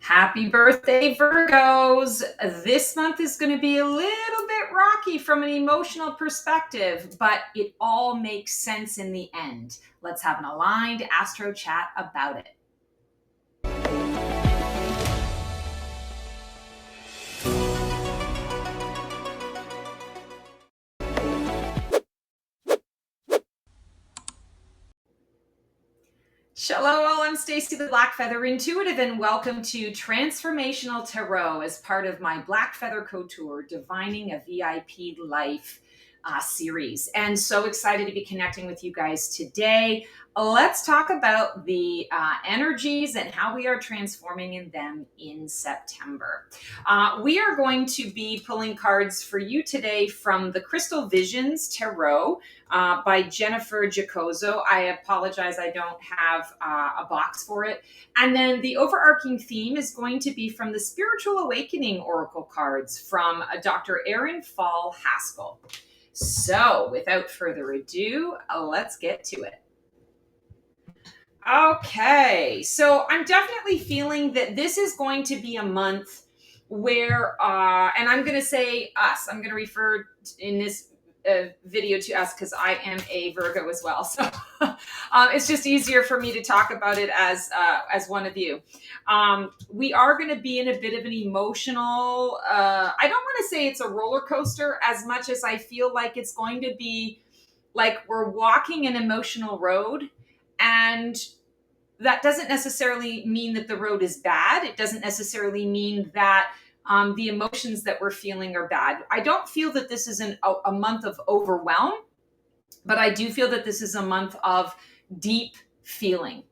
Happy birthday, Virgos. This month is going to be a little bit rocky from an emotional perspective, but it all makes sense in the end. Let's have an aligned astro chat about it. Shalom, I'm Stacey the Black Feather Intuitive, and welcome to Transformational Tarot as part of my Black Feather Couture Divining a VIP Life series. And so excited to be connecting with you guys today. Let's talk about the energies and how we are transforming in them in September. We are going to be pulling cards for you today from the Crystal Visions Tarot by Jennifer Giacoso. I apologize, I don't have a box for it. And then the overarching theme is going to be from the Spiritual Awakening Oracle cards from Dr. Erin Fall Haskell. So without further ado, let's get to it. Okay, so I'm definitely feeling that this is going to be a month where, and I'm going to say us, I'm going to refer in this video to us because I am a Virgo as well. So it's just easier for me to talk about it as one of you. We are going to be in a bit of an emotional, I don't want to say it's a roller coaster as much as I feel like it's going to be like we're walking an emotional road, and that doesn't necessarily mean that the road is bad. It doesn't necessarily mean that the emotions that we're feeling are bad. I don't feel that this is a month of overwhelm, but I do feel that this is a month of deep feeling.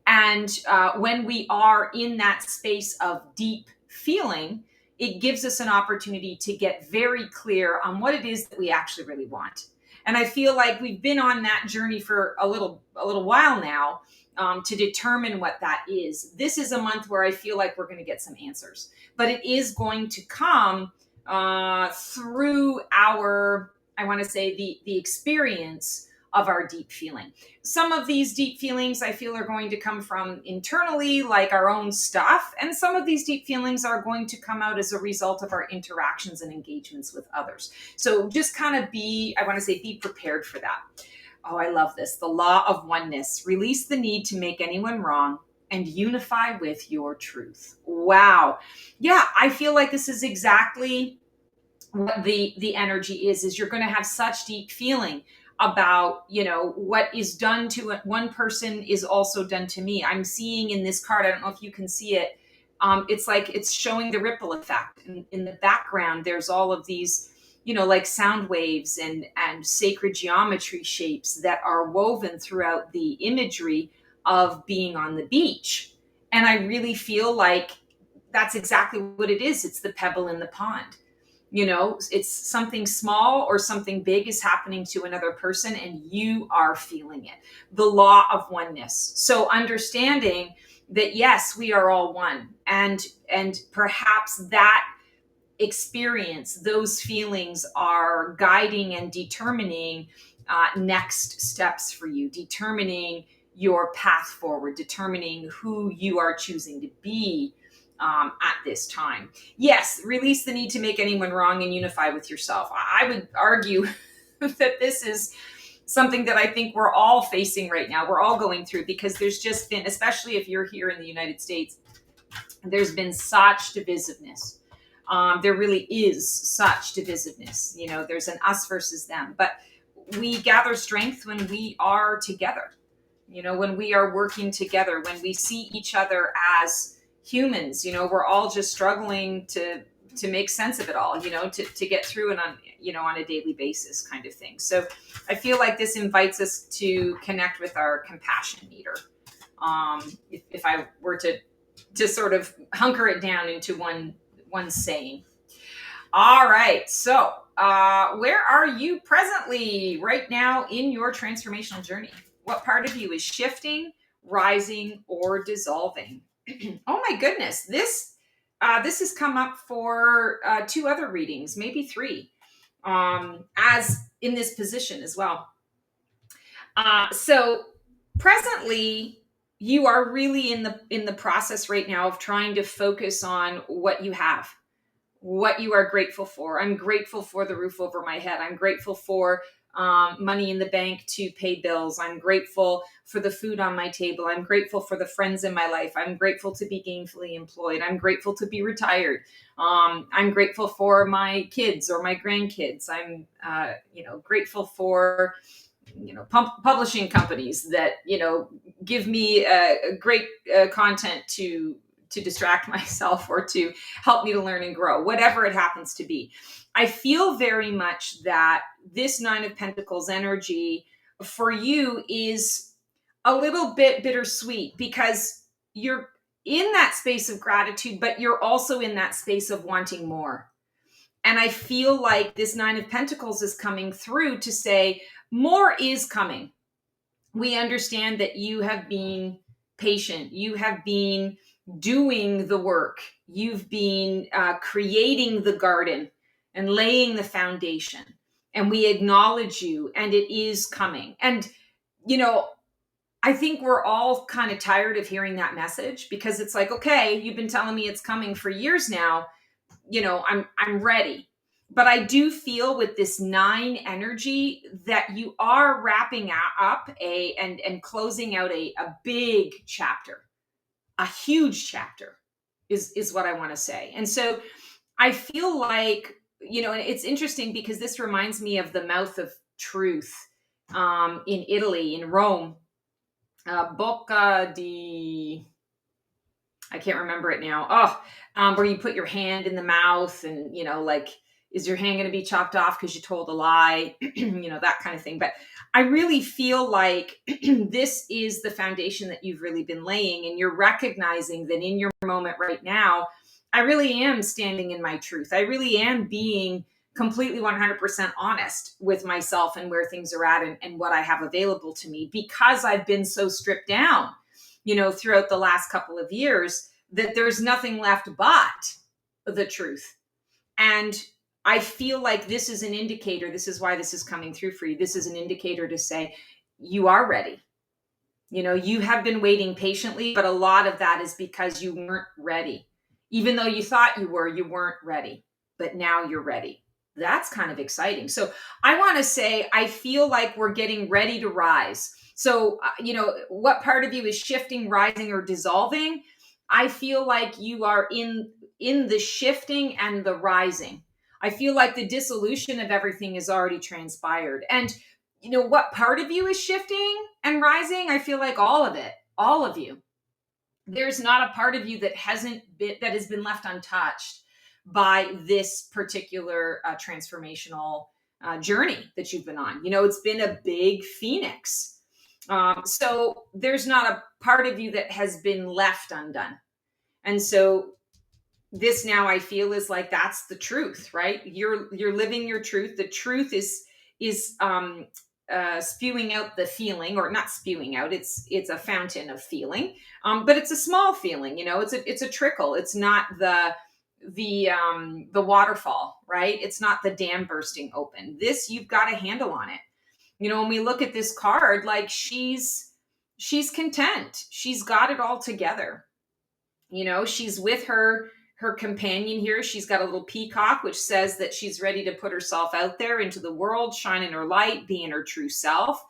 And when we are in that space of deep feeling, it gives us an opportunity to get very clear on what it is that we actually really want. And I feel like we've been on that journey for a little while now to determine what that is. This is a month where I feel like we're going to get some answers, but it is going to come through our, I want to say, the experience of our deep feeling. Some of these deep feelings I feel are going to come from internally, like our own stuff, and some of these deep feelings are going to come out as a result of our interactions and engagements with others. So just kind of be prepared for that. Oh, I love this. The law of oneness. Release the need to make anyone wrong and unify with your truth. Wow. Yeah, I feel like this is exactly what the energy is you're going to have such deep feeling about, what is done to one person is also done to me. I'm seeing in this card, I don't know if you can see it. It's like it's showing the ripple effect. In the background, there's all of these, like sound waves and sacred geometry shapes that are woven throughout the imagery of being on the beach. And I really feel like that's exactly what it is. It's the pebble in the pond. It's something small or something big is happening to another person and you are feeling it. The law of oneness. So understanding that, yes, we are all one. And perhaps that experience, those feelings are guiding and determining next steps for you, determining your path forward, determining who you are choosing to be at this time. Yes, release the need to make anyone wrong and unify with yourself. I would argue that this is something that I think we're all facing right now. We're all going through, because there's just been, especially if you're here in the United States, there's been such divisiveness. There really is such divisiveness. There's an us versus them, but we gather strength when we are together. When we are working together, when we see each other as humans, we're all just struggling to make sense of it all, to get through it on a daily basis kind of thing. So I feel like this invites us to connect with our compassion meter. If I were to sort of hunker it down into one saying. All right. So where are you presently right now in your transformational journey? What part of you is shifting, rising, or dissolving? Oh my goodness. This has come up for 2 other readings, maybe 3, as in this position as well. So presently, you are really in the process right now of trying to focus on what you have, what you are grateful for. I'm grateful for the roof over my head. I'm grateful for money in the bank to pay bills. I'm grateful for the food on my table. I'm grateful for the friends in my life. I'm grateful to be gainfully employed. I'm grateful to be retired. I'm grateful for my kids or my grandkids. I'm, grateful for publishing companies that give me great content to distract myself or to help me to learn and grow, whatever it happens to be. I feel very much that this Nine of Pentacles energy for you is a little bit bittersweet because you're in that space of gratitude, but you're also in that space of wanting more. And I feel like this Nine of Pentacles is coming through to say more is coming. We understand that you have been patient. You have been doing the work. You've been creating the garden and laying the foundation. And we acknowledge you, and it is coming. And, I think we're all kind of tired of hearing that message because it's like, okay, you've been telling me it's coming for years now. I'm ready. But I do feel with this 9 energy that you are wrapping up and closing out a big chapter, a huge chapter is what I want to say. And so I feel like, and it's interesting because this reminds me of the mouth of truth in Italy, in Rome, Bocca di, I can't remember it now. Where you put your hand in the mouth and, is your hand going to be chopped off because you told a lie? That kind of thing. But I really feel like this is the foundation that you've really been laying, and you're recognizing that in your moment right now, I really am standing in my truth. I really am being completely 100% honest with myself and where things are at and what I have available to me, because I've been so stripped down throughout the last couple of years, that there's nothing left but the truth. And I feel like this is an indicator. This is why this is coming through for you. This is an indicator to say you are ready. You have been waiting patiently, but a lot of that is because you weren't ready. Even though you thought you weren't ready, but now you're ready. That's kind of exciting. So I want to say, I feel like we're getting ready to rise. So, what part of you is shifting, rising, or dissolving? I feel like you are in the shifting and the rising. I feel like the dissolution of everything is already transpired. And what part of you is shifting and rising? I feel like all of it, all of you. There's not a part of you that has been left untouched by this particular transformational journey that you've been on. It's been a big phoenix. So there's not a part of you that has been left undone. And so this now I feel is like, that's the truth, right? You're living your truth. The truth is spewing out the feeling, or not spewing out. It's a fountain of feeling, but it's a small feeling. It's a trickle. It's not the waterfall, right? It's not the dam bursting open. This, you've got a handle on it. When we look at this card, like she's content. She's got it all together. She's with her companion here. She's got a little peacock, which says that she's ready to put herself out there into the world, shine in her light, be in her true self.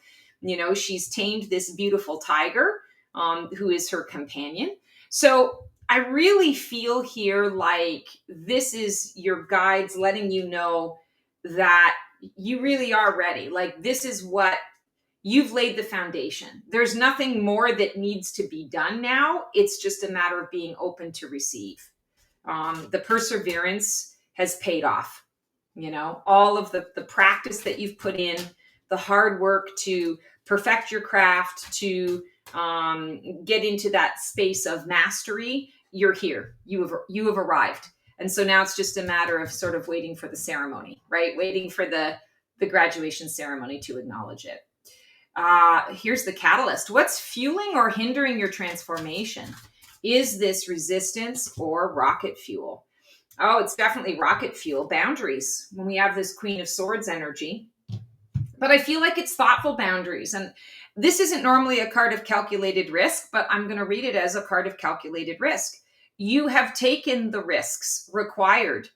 She's tamed this beautiful tiger, who is her companion. So I really feel here like this is your guides letting you know that you really are ready. Like, this is what you've laid the foundation. There's nothing more that needs to be done now. It's just a matter of being open to receive. The perseverance has paid off. All of the practice that you've put in, the hard work to perfect your craft, to get into that space of mastery, you're here. You have arrived. And so now it's just a matter of sort of waiting for the ceremony, right? Waiting for the graduation ceremony to acknowledge it. Here's the catalyst. What's fueling or hindering your transformation? Is this resistance or rocket fuel? Oh, it's definitely rocket fuel. Boundaries. When we have this Queen of Swords energy, but I feel like it's thoughtful boundaries. This isn't normally a card of calculated risk, but I'm going to read it as a card of calculated risk. You have taken the risks required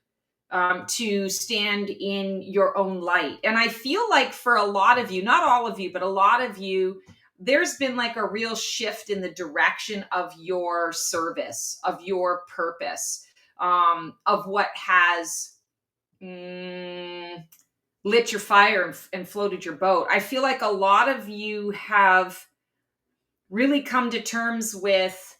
to stand in your own light. And I feel like for a lot of you, not all of you, but a lot of you, there's been like a real shift in the direction of your service, of your purpose, of what has lit your fire and floated your boat. I feel like a lot of you have really come to terms with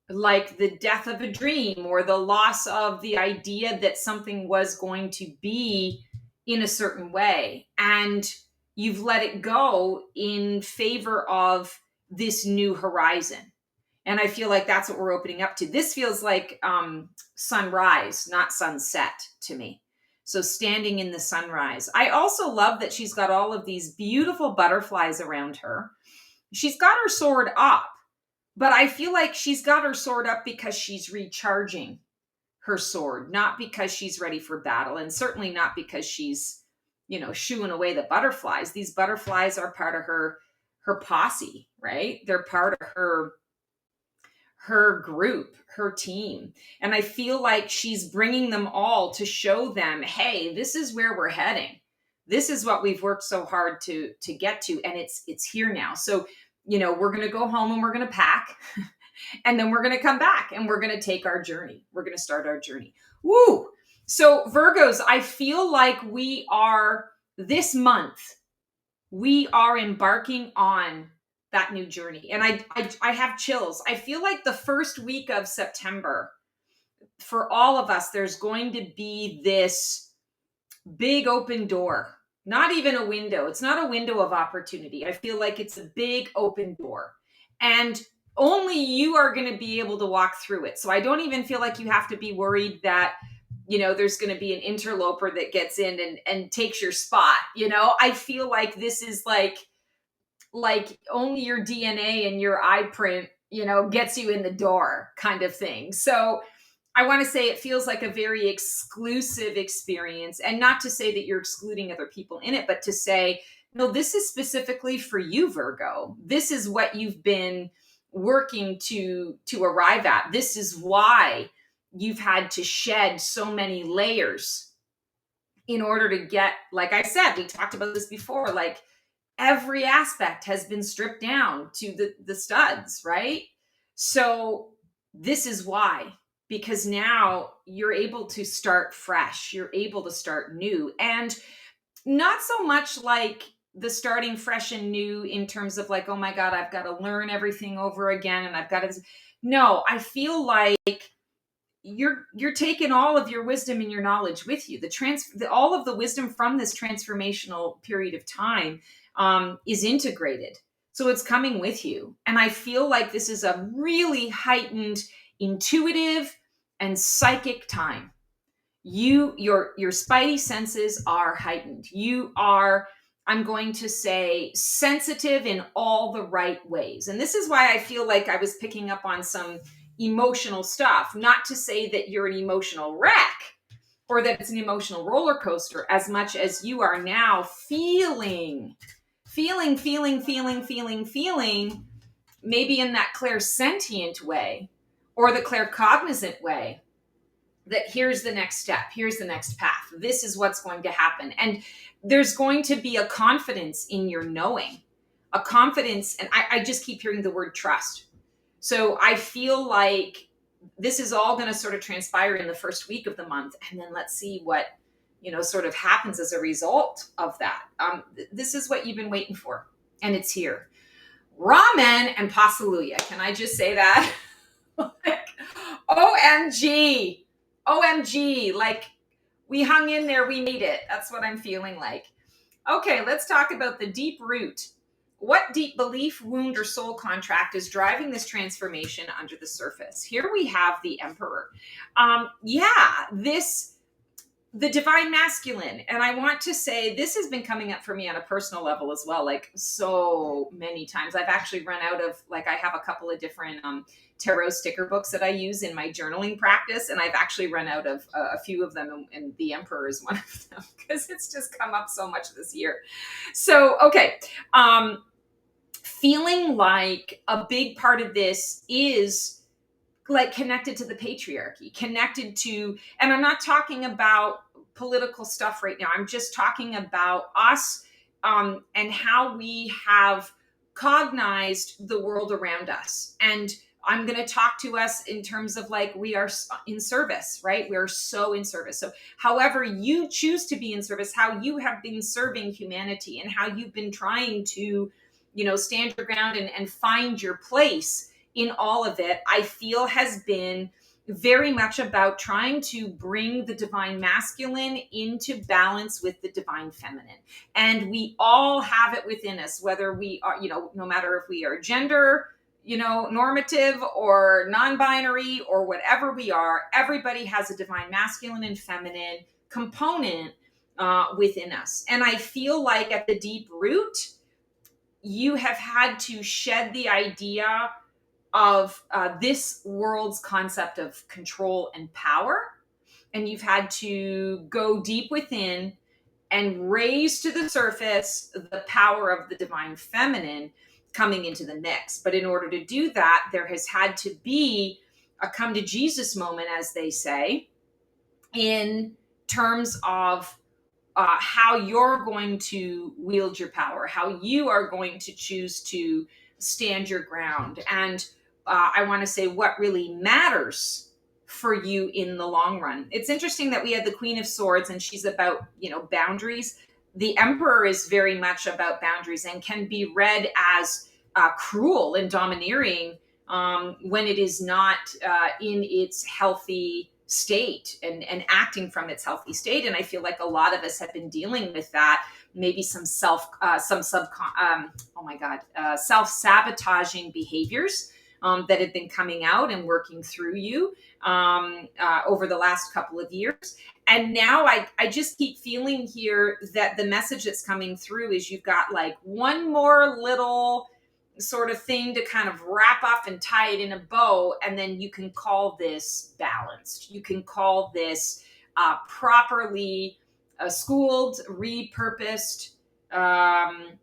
like the death of a dream or the loss of the idea that something was going to be in a certain way. And you've let it go in favor of this new horizon. And I feel like that's what we're opening up to. This feels like sunrise, not sunset to me. So standing in the sunrise. I also love that she's got all of these beautiful butterflies around her. She's got her sword up, but I feel like she's got her sword up because she's recharging her sword, not because she's ready for battle, and certainly not because she's, shooing away the butterflies. These butterflies are part of her posse, right? They're part of her group, her team. And I feel like she's bringing them all to show them, hey, this is where we're heading. This is what we've worked so hard to get to, and it's here now. So, we're going to go home and we're going to pack and then we're going to come back and we're going to take our journey. We're going to start our journey. Woo! So Virgos, I feel like this month, we are embarking on that new journey. And I have chills. I feel like the first week of September, for all of us, there's going to be this big open door. Not even a window. It's not a window of opportunity. I feel like it's a big open door. And only you are going to be able to walk through it. So I don't even feel like you have to be worried that, there's going to be an interloper that gets in and takes your spot. I feel like this is like only your DNA and your eye print, gets you in the door kind of thing. So I want to say it feels like a very exclusive experience, and not to say that you're excluding other people in it, but to say, no, this is specifically for you, Virgo. This is what you've been working to arrive at. This is why you've had to shed so many layers in order to get, like I said, we talked about this before, like every aspect has been stripped down to the studs, right? So this is why. Because now you're able to start fresh, you're able to start new, and not so much like the starting fresh and new in terms of like, oh my God, I've got to learn everything over again. And I've got to, no, I feel like you're taking all of your wisdom and your knowledge with you. All of the wisdom from this transformational period of time is integrated. So it's coming with you. And I feel like this is a really heightened, intuitive and psychic time. Your spidey senses are heightened. You are, I'm going to say, sensitive in all the right ways. And this is why I feel like I was picking up on some emotional stuff. Not to say that you're an emotional wreck or that it's an emotional roller coaster, as much as you are now feeling, maybe in that clairsentient way or the claircognizant way, that here's the next step, here's the next path, this is what's going to happen. And there's going to be a confidence in your knowing, a confidence, and I just keep hearing the word trust. So I feel like this is all going to sort of transpire in the first week of the month, and then let's see what sort of happens as a result of that. This is what you've been waiting for, and it's here. Ramen and Pasaluya. Can I just say that? Like, OMG, like we hung in there, we made it. That's what I'm feeling like. Okay, let's talk about the deep root. What deep belief, wound, or soul contract is driving this transformation under the surface? Here we have the Emperor. The divine masculine. And I want to say this has been coming up for me on a personal level as well, like so many times. I've actually run out of, like, I have a couple of different tarot sticker books that I use in my journaling practice, and I've actually run out of a few of them, and the Emperor is one of them because it's just come up so much this year. So, okay. feeling like a big part of this is like connected to the patriarchy, connected to, and I'm not talking about political stuff right now. I'm just talking about us, and how we have cognized the world around us. And I'm going to talk to us in terms of like we are in service, right? We're so in service. So, however you choose to be in service, how you have been serving humanity, and how you've been trying to, stand your ground and find your place in all of it, I feel has been very much about trying to bring the divine masculine into balance with the divine feminine. And we all have it within us, whether we are, no matter if we are gender, normative or non-binary or whatever we are, everybody has a divine masculine and feminine component within us. And I feel like at the deep root, you have had to shed the idea of this world's concept of control and power. And you've had to go deep within and raise to the surface the power of the divine feminine coming into the mix. But in order to do that, there has had to be a come to Jesus moment, as they say, in terms of how you're going to wield your power, how you are going to choose to stand your ground. And I want to say what really matters for you in the long run. It's interesting that we had the Queen of Swords, and she's about, boundaries. The Emperor is very much about boundaries and can be read as cruel and domineering when it is not in its healthy state and acting from its healthy state. And I feel like a lot of us have been dealing with that, maybe some self-sabotaging behaviors that have been coming out and working through you over the last couple of years. And now I just keep feeling here that the message that's coming through is you've got like one more little sort of thing to kind of wrap up and tie it in a bow, and then you can call this balanced. You can call this properly schooled, repurposed, and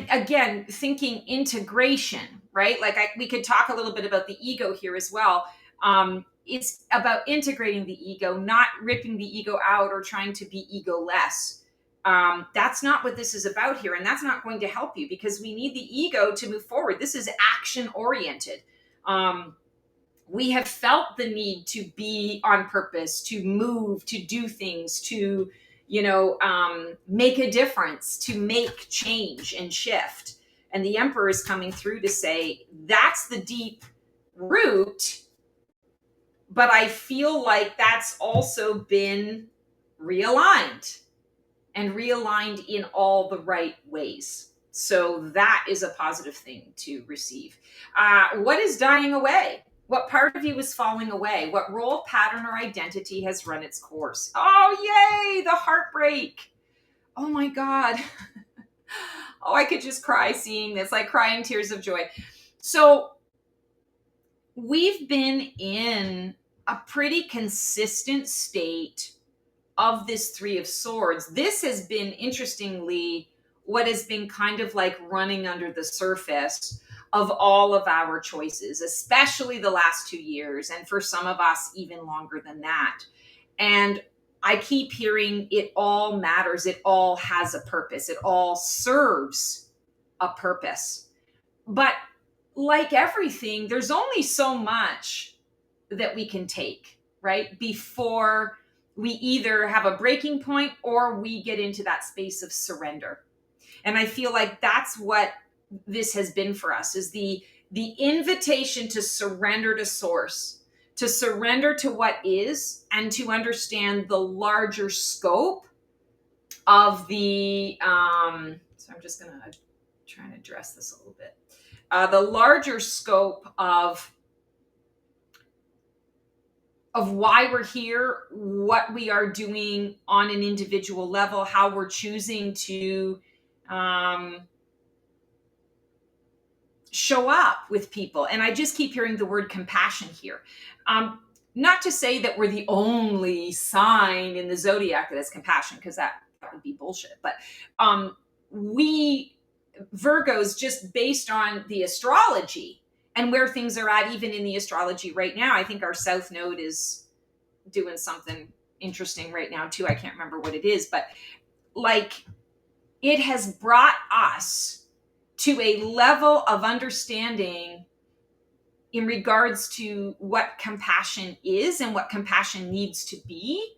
again, thinking integration, right? Like we could talk a little bit about the ego here as well. It's about integrating the ego, not ripping the ego out or trying to be ego-less. That's not what this is about here. And that's not going to help you, because we need the ego to move forward. This is action oriented. We have felt the need to be on purpose, to move, to do things, to, make a difference, to make change and shift. And the Emperor is coming through to say, that's the deep root. But I feel like that's also been realigned. And realigned in all the right ways. So that is a positive thing to receive. What is dying away? What part of you is falling away? What role, pattern, or identity has run its course? Oh, yay, the heartbreak. Oh my God. Oh, I could just cry seeing this, like crying tears of joy. So we've been in a pretty consistent state of this Three of Swords. This has been, interestingly, what has been kind of like running under the surface of all of our choices, especially the last 2 years, and for some of us even longer than that. And I keep hearing it all matters. It all has a purpose. It all serves a purpose. But like everything, there's only so much that we can take, right? Before we either have a breaking point or we get into that space of surrender. And I feel like that's what this has been for us, is the invitation to surrender to source, to surrender to what is, and to understand the larger scope of the, so I'm just going to try and address this a little bit. The larger scope of why we're here, what we are doing on an individual level, how we're choosing to show up with people. And I just keep hearing the word compassion here. Not to say that we're the only sign in the zodiac that has compassion, because that would be bullshit. But we Virgos, just based on the astrology and where things are at, even in the astrology right now. I think our South Node is doing something interesting right now too. I can't remember what it is, but like it has brought us to a level of understanding in regards to what compassion is and what compassion needs to be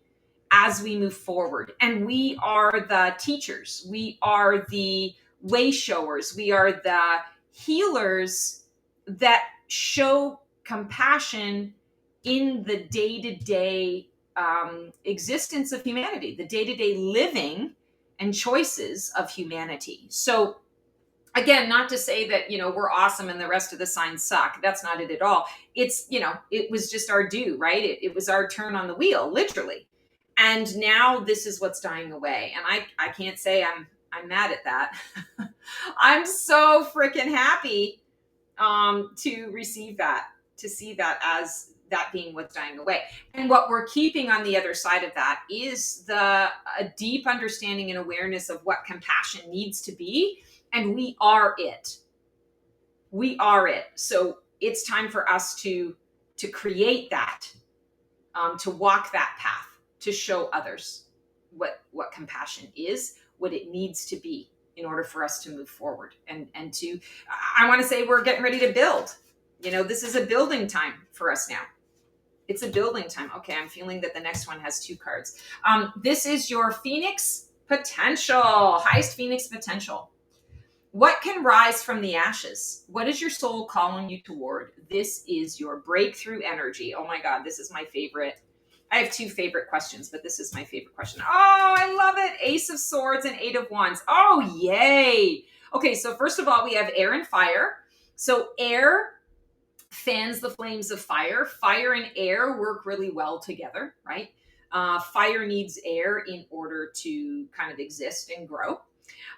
as we move forward. And we are the teachers, we are the way showers, we are the healers that show compassion in the day-to-day existence of humanity, the day-to-day living and choices of humanity. So again, not to say that, we're awesome and the rest of the signs suck. That's not it at all. It's, it was just our due, right? It was our turn on the wheel, literally. And now this is what's dying away. And I can't say I'm mad at that. I'm so freaking happy to receive that, to see that as that being what's dying away. And what we're keeping on the other side of that is a deep understanding and awareness of what compassion needs to be. And we are it. We are it. So it's time for us to create that, to walk that path, to show others what compassion is, what it needs to be in order for us to move forward. And I want to say we're getting ready to build. This is a building time for us now. It's a building time. Okay, I'm feeling that the next one has 2 cards. This is your Phoenix potential, highest Phoenix potential. What can rise from the ashes? What is your soul calling you toward? This is your breakthrough energy. Oh my God, this is my favorite. I have 2 favorite questions, but this is my favorite question. Oh, I love it. Ace of Swords and 8 of Wands. Oh, yay. Okay, so first of all, we have air and fire. So air fans the flames of fire. Fire and air work really well together, right? Fire needs air in order to kind of exist and grow.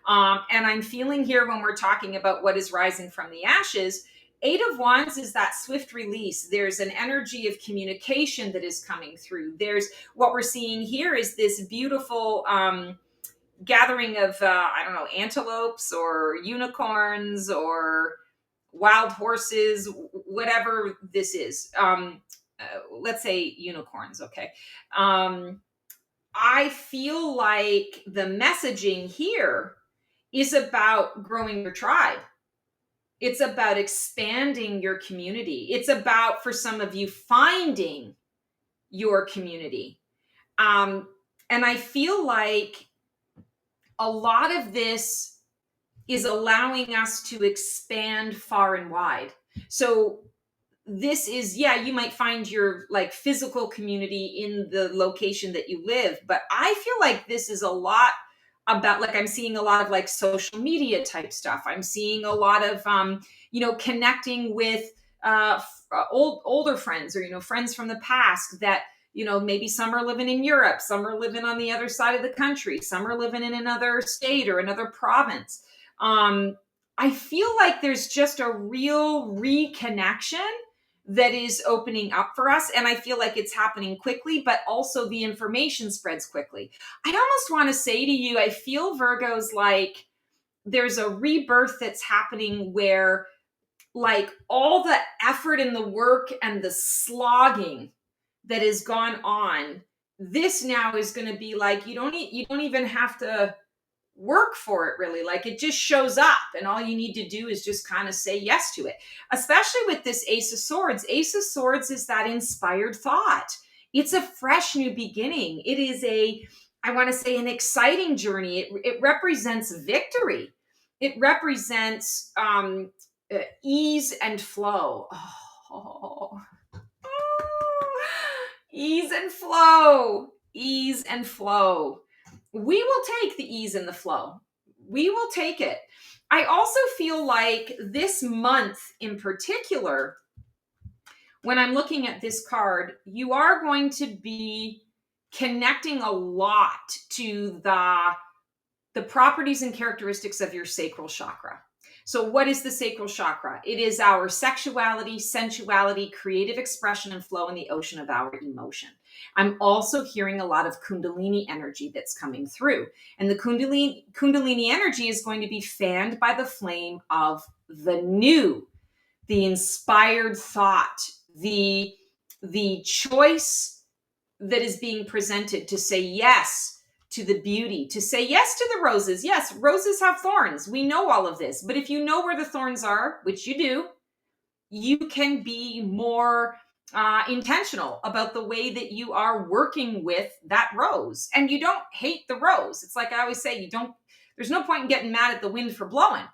And I'm feeling here when we're talking about what is rising from the ashes, 8 of Wands is that swift release. There's an energy of communication that is coming through. There's what we're seeing here is this beautiful gathering of, antelopes or unicorns or wild horses, whatever this is. Let's say unicorns, okay? I feel like the messaging here is about growing your tribe. It's about expanding your community. It's about, for some of you, finding your community. And I feel like a lot of this is allowing us to expand far and wide. So this is, you might find your like physical community in the location that you live, but I feel like this is a lot about, like, I'm seeing a lot of like social media type stuff. I'm seeing a lot of connecting with older friends, or friends from the past that maybe some are living in Europe, some are living on the other side of the country, some are living in another state or another province. I feel like there's just a real reconnection that is opening up for us. And I feel like it's happening quickly, but also the information spreads quickly. I almost want to say to you, I feel, Virgos, like there's a rebirth that's happening where like all the effort and the work and the slogging that has gone on, this now is going to be like, you don't even have to work for it, really. Like it just shows up, and all you need to do is just kind of say yes to it. Especially with this Ace of Swords. Ace of Swords is that inspired thought. It's a fresh new beginning. It is I want to say, an exciting journey. It represents victory. It represents ease and flow. Ease and flow. Ease and flow. We will take the ease and the flow. We will take it. I also feel like this month in particular, when I'm looking at this card, you are going to be connecting a lot to the properties and characteristics of your sacral chakra. So what is the sacral chakra? It is our sexuality, sensuality, creative expression, and flow in the ocean of our emotion. I'm also hearing a lot of Kundalini energy that's coming through. And the Kundalini energy is going to be fanned by the flame of the new, the inspired thought, the choice that is being presented to say yes to the beauty, to say yes to the roses. Yes, roses have thorns. We know all of this. But if you know where the thorns are, which you do, you can be more intentional about the way that you are working with that rose. And you don't hate the rose. It's like I always say, there's no point in getting mad at the wind for blowing,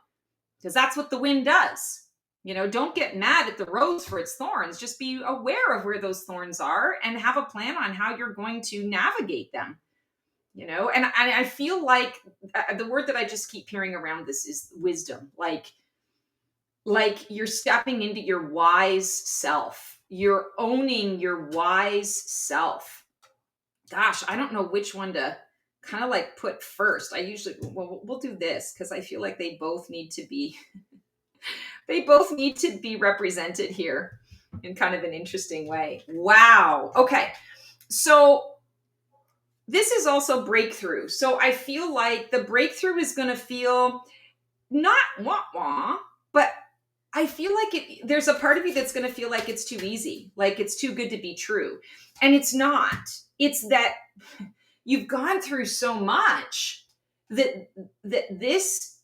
because that's what the wind does. Don't get mad at the rose for its thorns. Just be aware of where those thorns are and have a plan on how you're going to navigate them. And I feel like the word that I just keep hearing around this is wisdom. Like you're stepping into your wise self. You're owning your wise self. Gosh, I don't know which one to kind of like put first. I usually, we'll do this because I feel like they both need to be represented here in kind of an interesting way. Wow. Okay. So this is also breakthrough. So I feel like the breakthrough is going to feel not wah-wah, but I feel like there's a part of you that's going to feel like it's too easy, like it's too good to be true. And it's not. It's that you've gone through so much that this,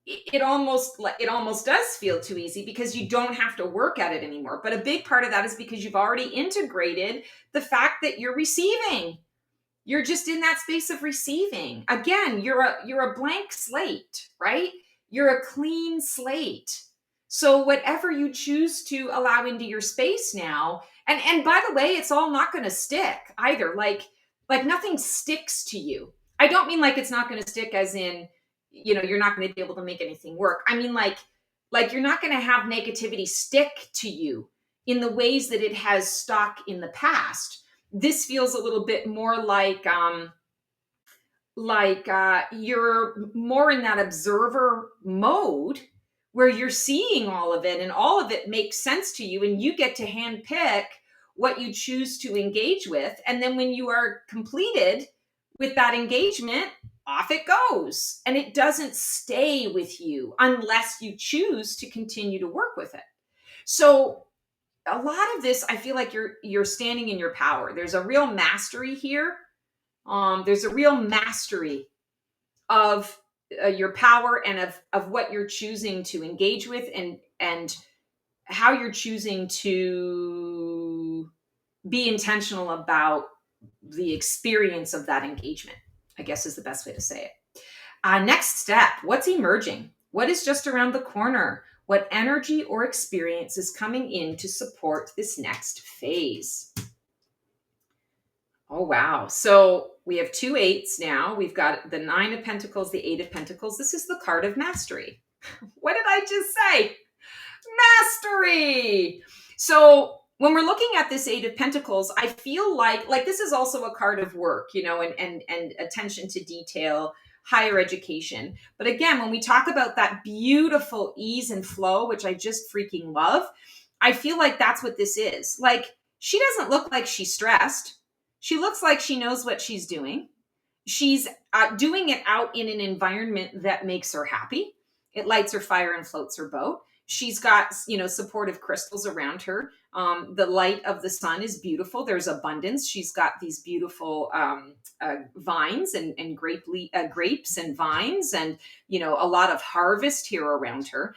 it almost does feel too easy because you don't have to work at it anymore. But a big part of that is because you've already integrated the fact that you're receiving. You're just in that space of receiving. Again, you're a blank slate, right? You're a clean slate. So whatever you choose to allow into your space now, and by the way, it's all not going to stick either. Like nothing sticks to you. I don't mean like it's not going to stick as in, you're not going to be able to make anything work. I mean like you're not going to have negativity stick to you in the ways that it has stuck in the past. This feels a little bit more like you're more in that observer mode where you're seeing all of it and all of it makes sense to you, and you get to handpick what you choose to engage with. And then when you are completed with that engagement, off it goes, and it doesn't stay with you unless you choose to continue to work with it. So a lot of this, I feel like you're standing in your power. There's a real mastery here. There's a real mastery of your power and of what you're choosing to engage with and how you're choosing to be intentional about the experience of that engagement, I guess is the best way to say it. Next step, what's emerging? What is just around the corner? What energy or experience is coming in to support this next phase? Oh, wow. So we have 2 8s now. We've got the 9 of Pentacles, the 8 of Pentacles. This is the card of mastery. What did I just say? Mastery. So when we're looking at this 8 of Pentacles, I feel like this is also a card of work, and attention to detail, higher education. But again, when we talk about that beautiful ease and flow, which I just freaking love, I feel like that's what this is. Like, she doesn't look like she's stressed. She looks like she knows what she's doing. She's doing it out in an environment that makes her happy. It lights her fire and floats her boat. She's got, supportive crystals around her. The light of the sun is beautiful. There's abundance. She's got these beautiful vines and grapes and vines, and, a lot of harvest here around her.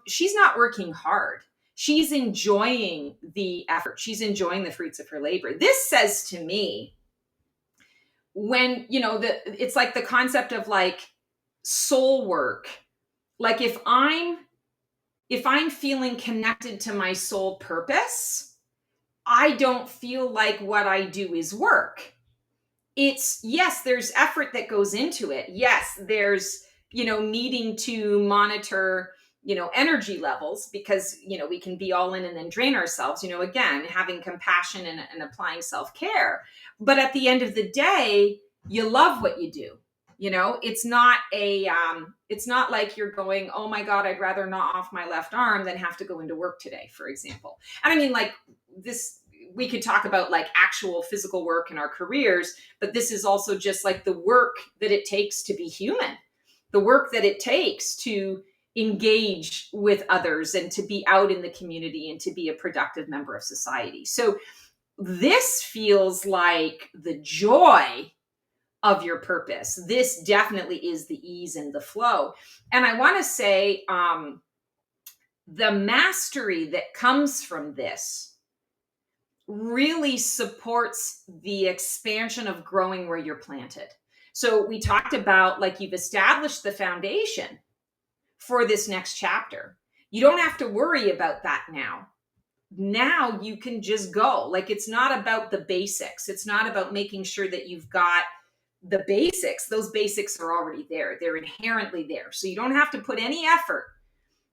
She's not working hard. She's enjoying the effort. She's enjoying the fruits of her labor. This says to me, when, it's like the concept of like soul work. Like if I'm feeling connected to my soul purpose, I don't feel like what I do is work. It's, yes, there's effort that goes into it. Yes, there's, needing to monitor, energy levels, because, we can be all in and then drain ourselves, again, having compassion and applying self-care. But at the end of the day, you love what you do. It's not it's not like you're going, oh my God, I'd rather gnaw off my left arm than have to go into work today, for example. And I mean, like this, we could talk about like actual physical work in our careers, but this is also just like the work that it takes to be human, the work that it takes to engage with others and to be out in the community and to be a productive member of society. So this feels like the joy of your purpose. This definitely is the ease and the flow. And I want to say the mastery that comes from this really supports the expansion of growing where you're planted. So we talked about like you've established the foundation for this next chapter. You don't have to worry about that now. Now you can just go. Like it's not about the basics. It's not about making sure that you've got the basics. Those basics are already there. They're inherently there. So you don't have to put any effort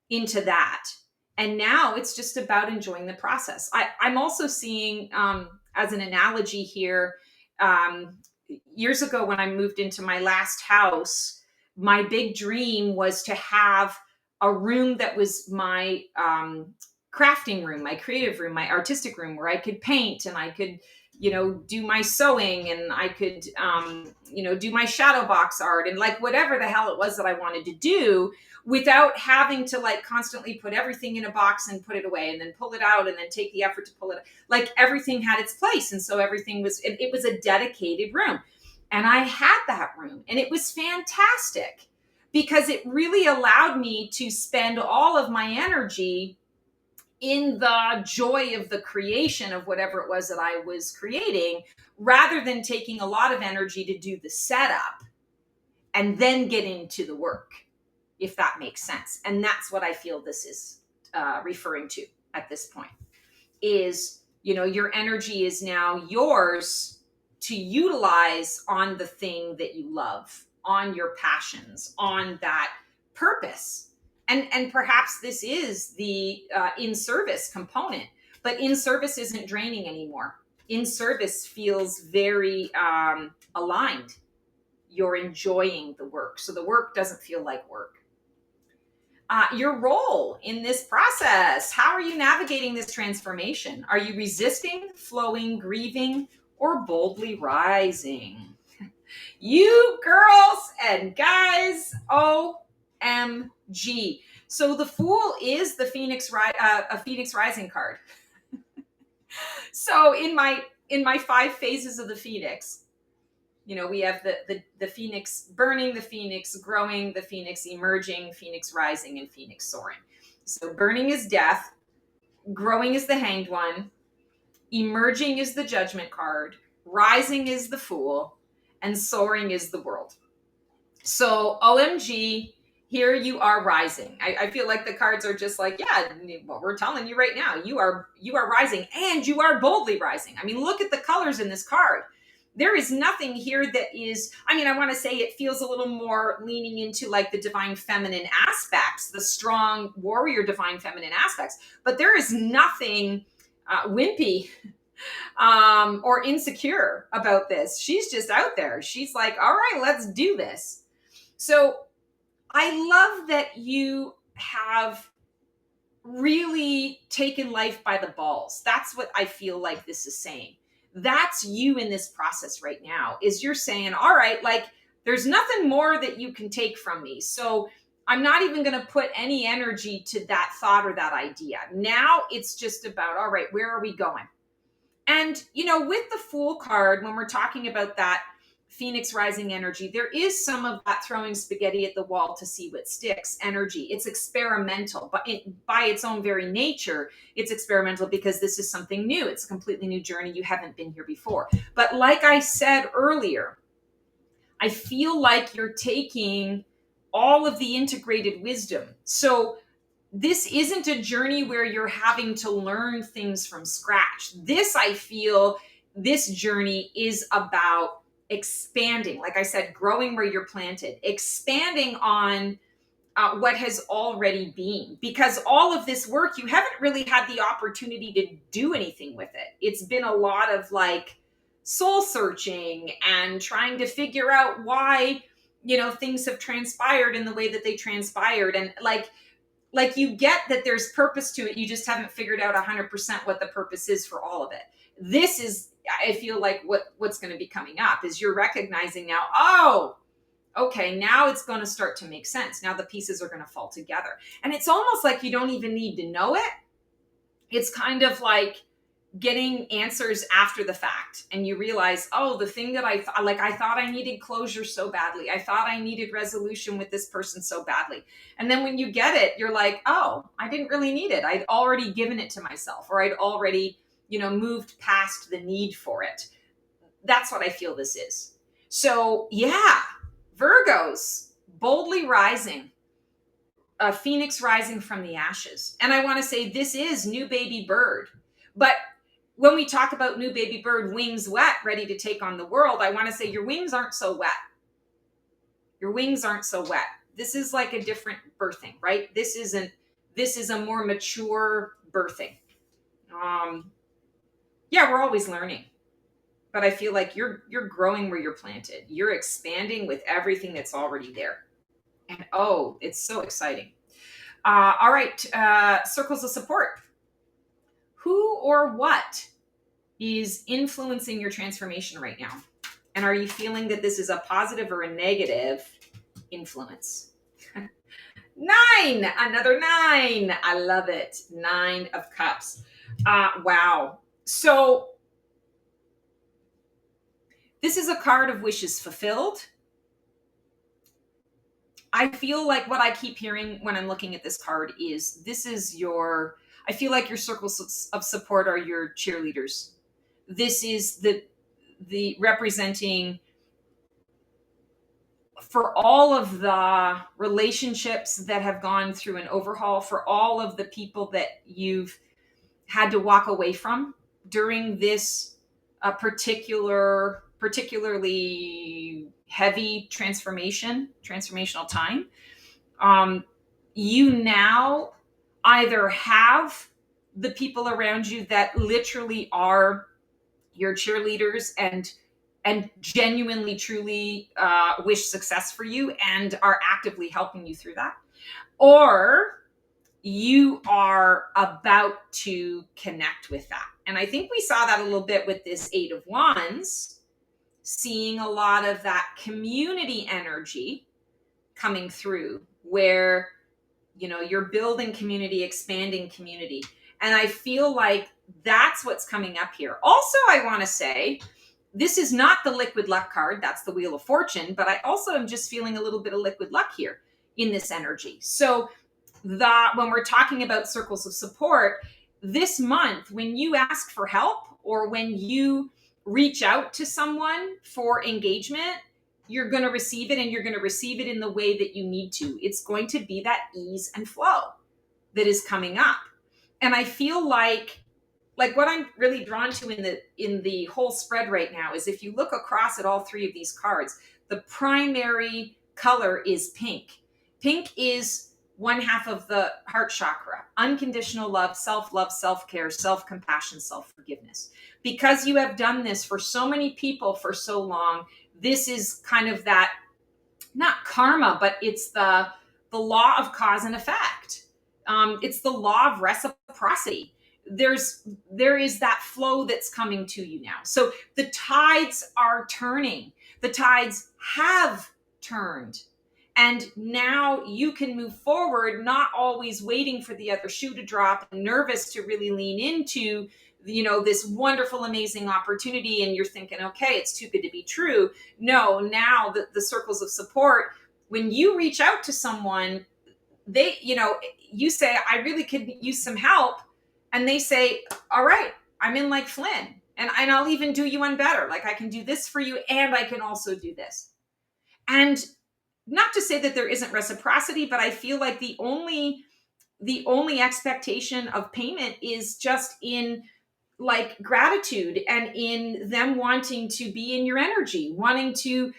into that. And now it's just about enjoying the process. I'm also seeing, as an analogy here, years ago when I moved into my last house, my big dream was to have a room that was my crafting room, my creative room, my artistic room, where I could paint and I could, do my sewing and I could, do my shadow box art and like whatever the hell it was that I wanted to do without having to like constantly put everything in a box and put it away and then pull it out and then take the effort to pull it. Like everything had its place. And so everything was, it was a dedicated room. And I had that room and it was fantastic because it really allowed me to spend all of my energy in the joy of the creation of whatever it was that I was creating, rather than taking a lot of energy to do the setup and then get into the work, if that makes sense. And that's what I feel this is referring to at this point is, your energy is now yours to utilize on the thing that you love, on your passions, on that purpose. And perhaps this is the in-service component, but in-service isn't draining anymore. In-service feels very aligned. You're enjoying the work. So the work doesn't feel like work. Your role in this process. How are you navigating this transformation? Are you resisting, flowing, grieving, or boldly rising? You girls and guys, OMG. So the Fool is the a Phoenix Rising card. So in my 5 phases of the Phoenix, we have the Phoenix burning, the Phoenix growing, the Phoenix emerging, Phoenix rising, and Phoenix soaring. So burning is death, growing is the Hanged One, emerging is the Judgment card, rising is the Fool, and soaring is the World. So OMG, here you are rising. I feel like the cards are just like, yeah, what we're telling you right now, you are rising and you are boldly rising. I mean, look at the colors in this card. There is nothing here that is, I want to say it feels a little more leaning into like the divine feminine aspects, the strong warrior divine feminine aspects, but there is nothing wimpy or insecure about this. She's just out there. She's like, all right, let's do this. So I love that you have really taken life by the balls. That's what I feel like this is saying. That's you in this process right now, is you're saying, all right, like there's nothing more that you can take from me. So I'm not even going to put any energy to that thought or that idea. Now it's just about, all right, where are we going? And, with the Fool card, when we're talking about that Phoenix rising energy, there is some of that throwing spaghetti at the wall to see what sticks energy. It's experimental, but by its own very nature, it's experimental because this is something new. It's a completely new journey. You haven't been here before. But like I said earlier, I feel like you're taking all of the integrated wisdom. So this isn't a journey where you're having to learn things from scratch. I feel this journey is about expanding, like I said, growing where you're planted, expanding on what has already been, because all of this work, you haven't really had the opportunity to do anything with it. It's been a lot of like soul searching and trying to figure out why things have transpired in the way that they transpired. And like you get that there's purpose to it. You just haven't figured out 100% what the purpose is for all of it. This is, I feel like what's going to be coming up is you're recognizing now, oh, okay, now it's going to start to make sense. Now the pieces are going to fall together. And it's almost like you don't even need to know it. It's kind of like getting answers after the fact, and you realize, oh, the thing that I thought I needed closure so badly. I thought I needed resolution with this person so badly. And then when you get it, you're like, oh, I didn't really need it. I'd already given it to myself, or I'd already, moved past the need for it. That's what I feel this is. So yeah, Virgos, boldly rising, a phoenix rising from the ashes. And I want to say this is new baby bird. But when we talk about new baby bird, wings wet, ready to take on the world, I want to say your wings aren't so wet. Your wings aren't so wet. This is like a different birthing, right? This is a more mature birthing. Yeah, we're always learning. But I feel like you're growing where you're planted. You're expanding with everything that's already there. And oh, it's so exciting. All right, circles of support. Who or what is influencing your transformation right now? And are you feeling that this is a positive or a negative influence? 9, another 9. I love it. 9 of Cups. Wow. So this is a card of wishes fulfilled. I feel like what I keep hearing when I'm looking at this card is I feel like your circles of support are your cheerleaders. This is the representing for all of the relationships that have gone through an overhaul, for all of the people that you've had to walk away from during this particularly heavy transformational time. You now either have the people around you that literally are your cheerleaders and genuinely, truly wish success for you and are actively helping you through that, or you are about to connect with that. And I think we saw that a little bit with this 8 of Wands, seeing a lot of that community energy coming through where, you're building community, expanding community. And I feel like that's what's coming up here. Also, I want to say, this is not the liquid luck card. That's the Wheel of Fortune. But I also am just feeling a little bit of liquid luck here in this energy. So when we're talking about circles of support, this month, when you ask for help or when you reach out to someone for engagement, you're going to receive it, and you're going to receive it in the way that you need to. It's going to be that ease and flow that is coming up. And I feel like what I'm really drawn to in the whole spread right now is if you look across at all 3 of these cards, the primary color is pink. Pink is one half of the heart chakra, unconditional love, self-care, self-compassion, self-forgiveness. Because you have done this for so many people for so long, this is kind of that, not karma, but it's the law of cause and effect. It's the law of reciprocity. There is that flow that's coming to you now. So the tides are turning. The tides have turned. And now you can move forward, not always waiting for the other shoe to drop and nervous to really lean into, this wonderful, amazing opportunity. And you're thinking, okay, it's too good to be true. No, now the circles of support, when you reach out to someone, they, you say, I really could use some help. And they say, all right, I'm in like Flynn, and I'll even do you one better. Like, I can do this for you, and I can also do this. And not to say that there isn't reciprocity, but I feel like the only expectation of payment is just in like gratitude and in them wanting to be in your energy, wanting to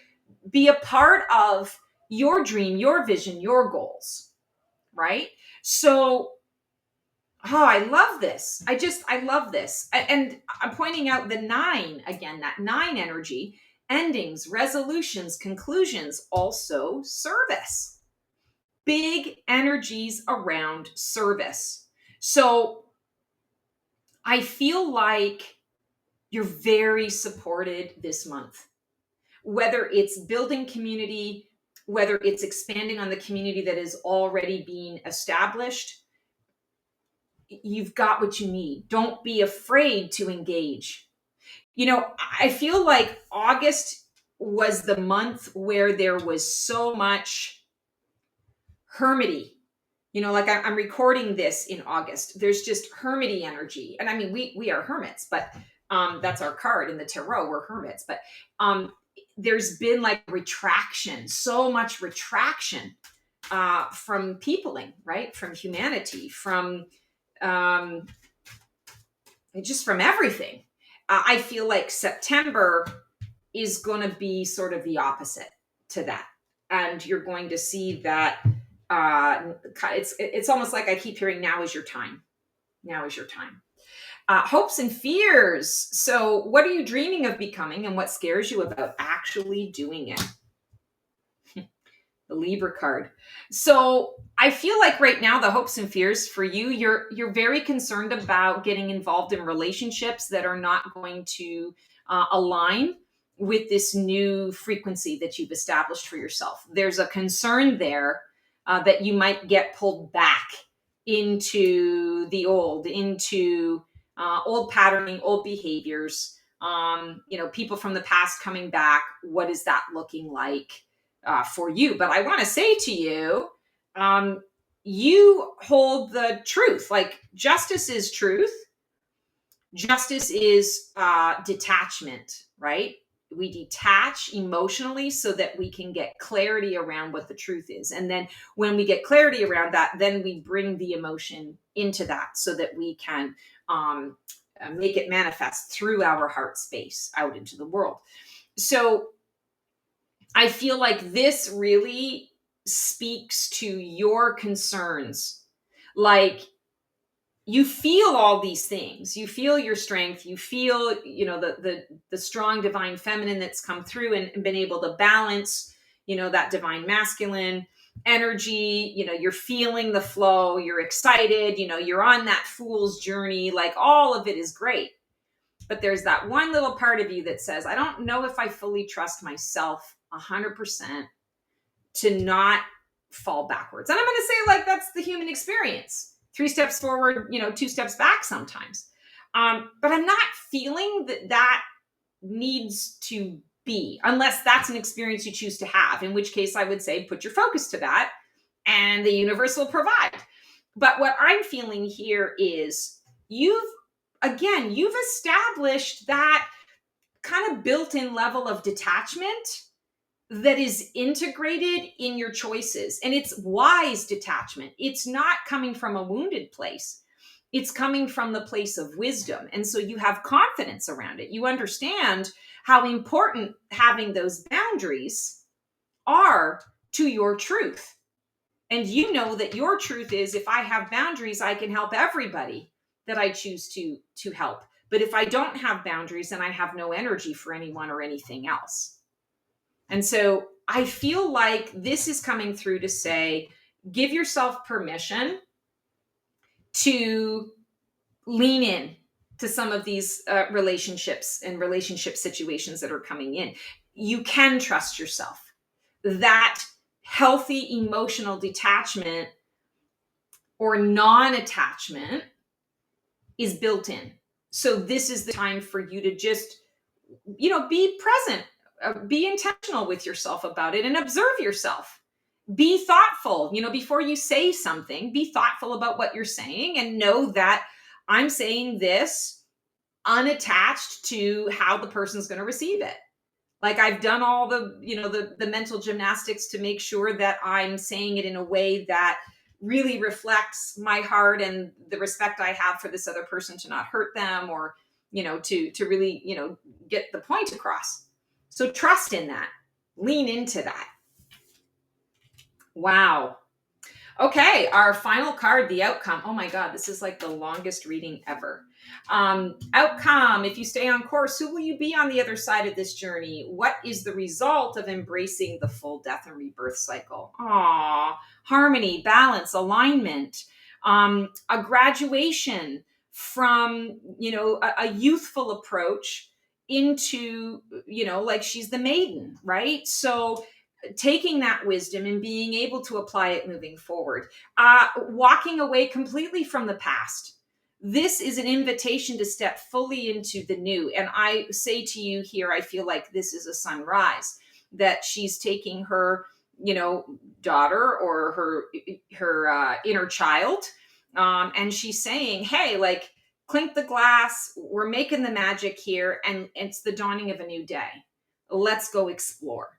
be a part of your dream, your vision, your goals, right? So, I love this. I love this. And I'm pointing out the 9 again, that 9 energy. endings, resolutions, conclusions, also service. Big energies around service. So I feel like you're very supported this month, whether it's building community, whether it's expanding on the community that is already being established. You've got what you need. Don't be afraid to engage. I feel like August was the month where there was so much hermity. Like I'm recording this in August. There's just hermity energy. And I mean, we are hermits, but that's our card in the tarot. We're hermits. But there's been like retraction, so much retraction from peopling, right? From humanity, from just from everything. I feel like September is going to be sort of the opposite to that. And you're going to see that it's almost like I keep hearing, now is your time. Now is your time. Hopes and fears. So what are you dreaming of becoming, and what scares you about actually doing it? The Libra card. So I feel like right now the hopes and fears for you, you're very concerned about getting involved in relationships that are not going to align with this new frequency that you've established for yourself. There's a concern there that you might get pulled back into the old, into old patterning, old behaviors. People from the past coming back. What is that looking like for you? But I want to say to you, you hold the truth. Like, justice is truth. Justice is detachment, right? We detach emotionally so that we can get clarity around what the truth is. And then when we get clarity around that, then we bring the emotion into that so that we can make it manifest through our heart space out into the world. So I feel like this really speaks to your concerns. Like, you feel all these things. You feel your strength. You feel, the strong divine feminine that's come through and been able to balance, that divine masculine energy. You're feeling the flow. You're excited. You're on that fool's journey. Like, all of it is great. But there's that one little part of you that says, I don't know if I fully trust myself 100% to not fall backwards. And I'm going to say, like, that's the human experience. 3 steps forward, 2 steps back sometimes. But I'm not feeling that needs to be, unless that's an experience you choose to have, in which case I would say put your focus to that and the universe will provide. But what I'm feeling here is you've established that kind of built-in level of detachment that is integrated in your choices. And it's wise detachment. It's not coming from a wounded place. It's coming from the place of wisdom. And so you have confidence around it. You understand how important having those boundaries are to your truth. And you know that your truth is, if I have boundaries, I can help everybody that I choose to help. But if I don't have boundaries, then I have no energy for anyone or anything else. And so I feel like this is coming through to say, give yourself permission to lean in to some of these relationships and relationship situations that are coming in. You can trust yourself. That healthy emotional detachment or non-attachment is built in. So this is the time for you to just, be present. Be intentional with yourself about it and observe yourself. Be thoughtful, before you say something, be thoughtful about what you're saying and know that I'm saying this unattached to how the person's going to receive it. Like, I've done all the, the mental gymnastics to make sure that I'm saying it in a way that really reflects my heart and the respect I have for this other person, to not hurt them or, to really, get the point across. So trust in that. Lean into that. Wow. Okay, our final card, the outcome. Oh my God, this is like the longest reading ever. Outcome, if you stay on course, who will you be on the other side of this journey? What is the result of embracing the full death and rebirth cycle? Aww, harmony, balance, alignment, a graduation from, a youthful approach into, like she's the maiden, right? So taking that wisdom and being able to apply it moving forward, walking away completely from the past. This is an invitation to step fully into the new. And I say to you here, I feel like this is a sunrise, that she's taking her, daughter or her inner child, and she's saying, hey, like, clink the glass, we're making the magic here, and it's the dawning of a new day. Let's go explore.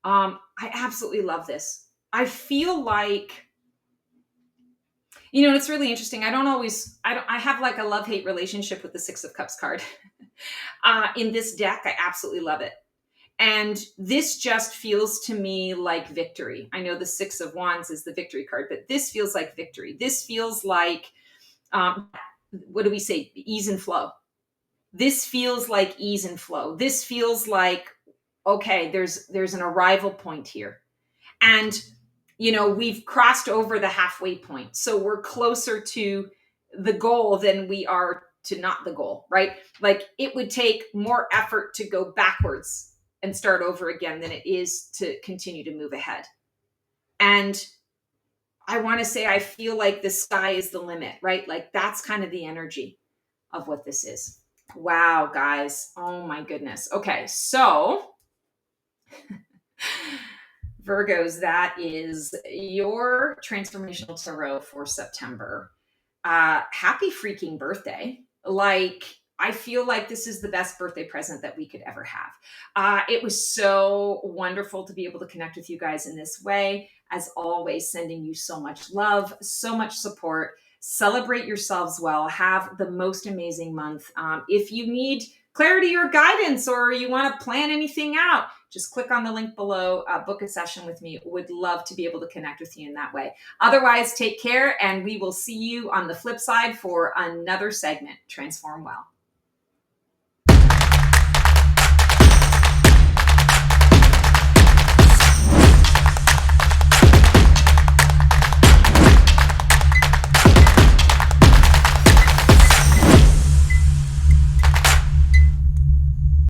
I absolutely love this. I feel like, it's really interesting. I have like a love-hate relationship with the Six of Cups card. In this deck, I absolutely love it. And this just feels to me like victory. I know the Six of Wands is the victory card, but this feels like victory. This feels like, what do we say? Ease and flow. This feels like ease and flow. This feels like, okay, there's an arrival point here. And, we've crossed over the halfway point. So we're closer to the goal than we are to not the goal, right? Like, it would take more effort to go backwards and start over again than it is to continue to move ahead. And I want to say, I feel like the sky is the limit, right? Like, that's kind of the energy of what this is. Wow, guys. Oh my goodness. Okay. So Virgos, that is your transformational tarot for September. Happy freaking birthday. Like, I feel like this is the best birthday present that we could ever have. It was so wonderful to be able to connect with you guys in this way. As always, sending you so much love, so much support. Celebrate yourselves well. Have the most amazing month. If you need clarity or guidance, or you want to plan anything out, just click on the link below, book a session with me. Would love to be able to connect with you in that way. Otherwise, take care, and we will see you on the flip side for another segment. Transform well.